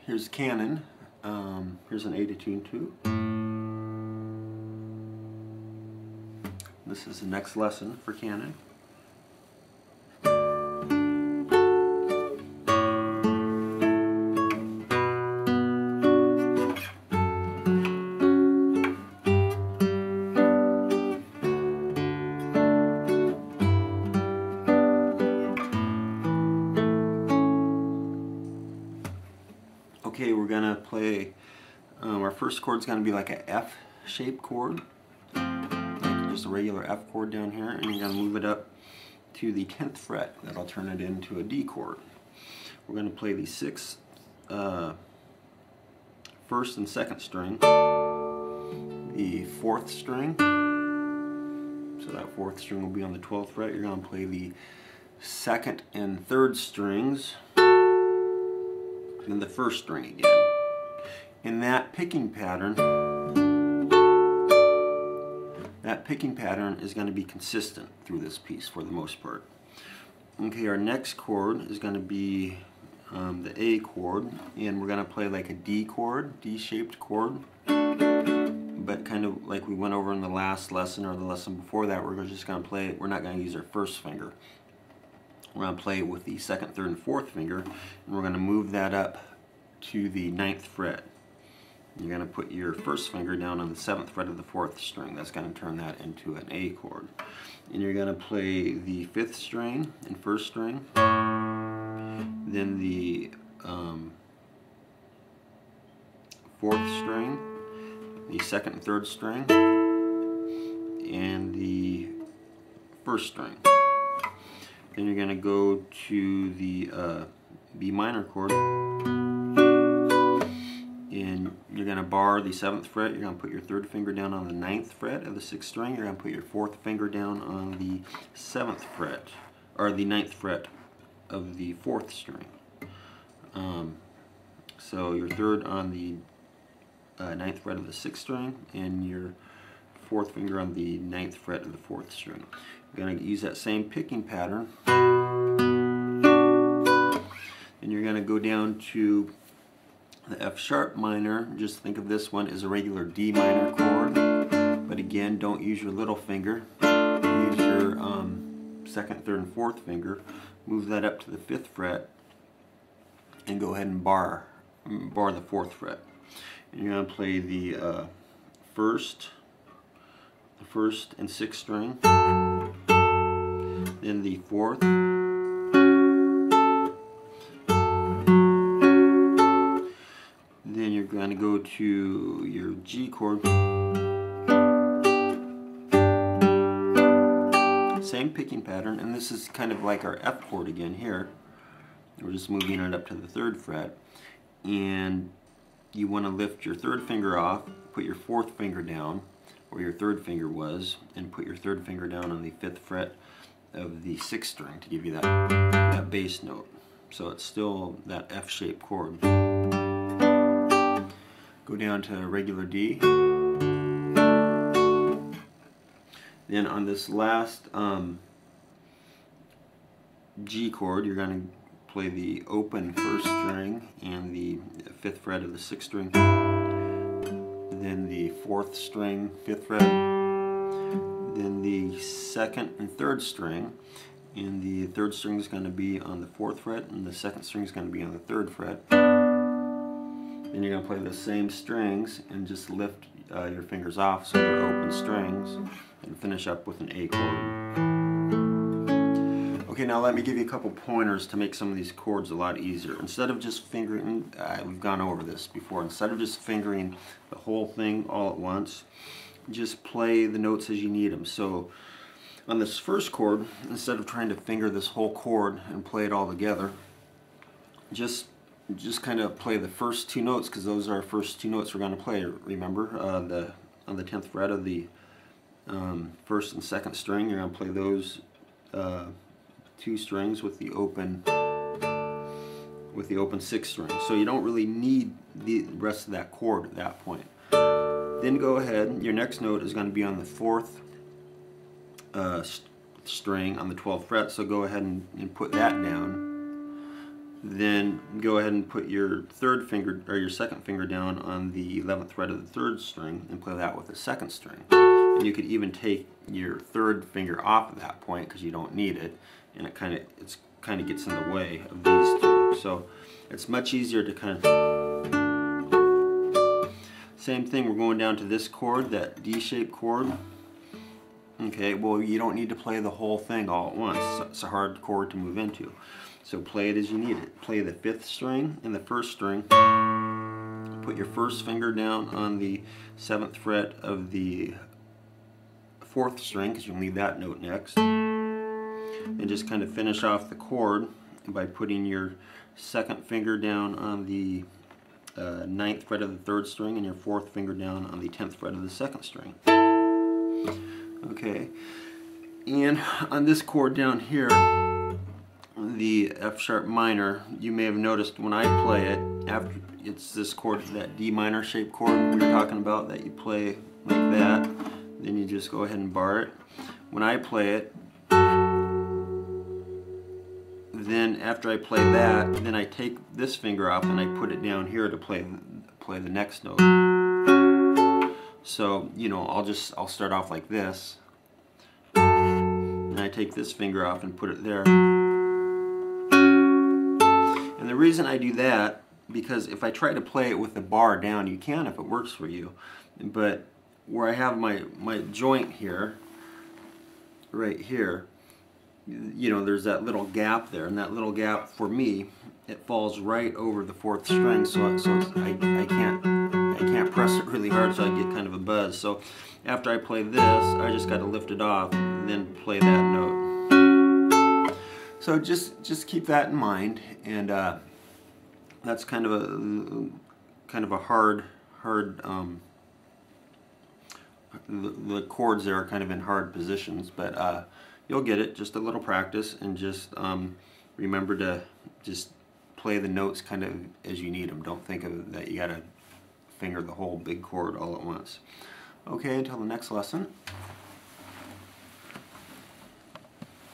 Here's Canon. Here's an A to tune to. This is the next lesson for Canon. Okay, we're gonna play, our first chord is gonna be like a F-shaped chord, like just a regular F chord down here, and you're gonna move it up to the 10th fret. That'll turn it into a D chord. We're gonna play the 6th, first and second string, the 4th string, so that 4th string will be on the 12th fret. You're gonna play the 2nd and 3rd strings, and the 1st string again. In that picking pattern is going to be consistent through this piece for the most part. Okay, our next chord is going to be the A chord, and we're going to play like a D chord, D-shaped chord, but kind of like we went over in the last lesson or the lesson before that. We're just going to play it. We're not going to use our first finger. We're going to play it with the 2nd, 3rd, and 4th finger, and we're going to move that up to the 9th fret. You're going to put your 1st finger down on the 7th fret of the 4th string. That's going to turn that into an A chord. And you're going to play the 5th string and 1st string, then the 4th string, the 2nd and 3rd string, and the 1st string. Then you're going to go to the B minor chord, and you're going to bar the 7th fret. You're going to put your 3rd finger down on the 9th fret of the 6th string. You're going to put your 4th finger down on the 7th fret, or the 9th fret of the 4th string. So your 3rd on the 9th fret of the 6th string, and your 4th finger on the 9th fret of the 4th string. You're going to use that same picking pattern, and you're going to go down to the F sharp minor. Just think of this one as a regular D minor chord, but again, don't use your little finger. Use your 2nd, 3rd, and 4th finger. Move that up to the 5th fret, and go ahead and bar the 4th fret. And you're going to play the 1st and 6th string, then the 4th, then you're going to go to your G chord, same picking pattern, and this is kind of like our F chord again here. We're just moving it up to the 3rd fret, and you want to lift your 3rd finger off, put your 4th finger down where your 3rd finger was, and put your 3rd finger down on the 5th fret of the 6th string to give you that bass note. So it's still that F-shaped chord. Go down to regular D. Then on this last G chord, you're going to play the open 1st string and the 5th fret of the 6th string, then the 4th string, 5th fret, then the 2nd and 3rd string, and the 3rd string is going to be on the 4th fret, and the 2nd string is going to be on the 3rd fret. Then you're going to play the same strings and just lift your fingers off so they're open strings, and finish up with an A chord. Okay, now let me give you a couple pointers to make some of these chords a lot easier. Instead of just fingering, we've gone over this before, instead of just fingering the whole thing all at once, just play the notes as you need them. So on this first chord, instead of trying to finger this whole chord and play it all together, just kind of play the first 2 notes, because those are our first 2 notes we're going to play. Remember, on the 10th fret of the 1st and 2nd string, you're going to play those 2 strings with the open 6th string. So you don't really need the rest of that chord at that point. Then go ahead, your next note is going to be on the 4th string on the 12th fret, so go ahead and put that down. then go ahead and put your third finger or your second finger down on the 11th fret of the third string and play that with the second string. And you could even take your third finger off at that point because you don't need it, and it kind of gets in the way of these two. So it's much easier to kind of. Same thing. We're going down to this chord, that D-shaped chord. Okay, well, you don't need to play the whole thing all at once. It's a hard chord to move into. So play it as you need it. Play the 5th string and the 1st string. Put your first finger down on the 7th fret of the 4th string, because you'll need that note next. And just kind of finish off the chord by putting your second finger down on the 9th fret of the 3rd string and your 4th finger down on the 10th fret of the 2nd string. Okay, and on this chord down here, the F sharp minor, you may have noticed when I play it, after it's this chord, that D minor shaped chord we were talking about, that you play like that, then you just go ahead and bar it. When I play it, then after I play that, then I take this finger off and I put it down here to play the next note. So, you know, I'll start off like this, and I take this finger off and put it there. And the reason I do that, because if I try to play it with the bar down, you can if it works for you, but where I have my joint here, right here, you know, there's that little gap there, and that little gap for me, it falls right over the 4th string, so I can't press it really hard, so I get kind of a buzz. So after I play this, I just got to lift it off and then play that note. So just keep that in mind, and that's kind of a hard the chords there are kind of in hard positions, but you'll get it. Just a little practice, and just remember to just play the notes kind of as you need them. Don't think of that you got to finger the whole big chord all at once. Okay, until the next lesson.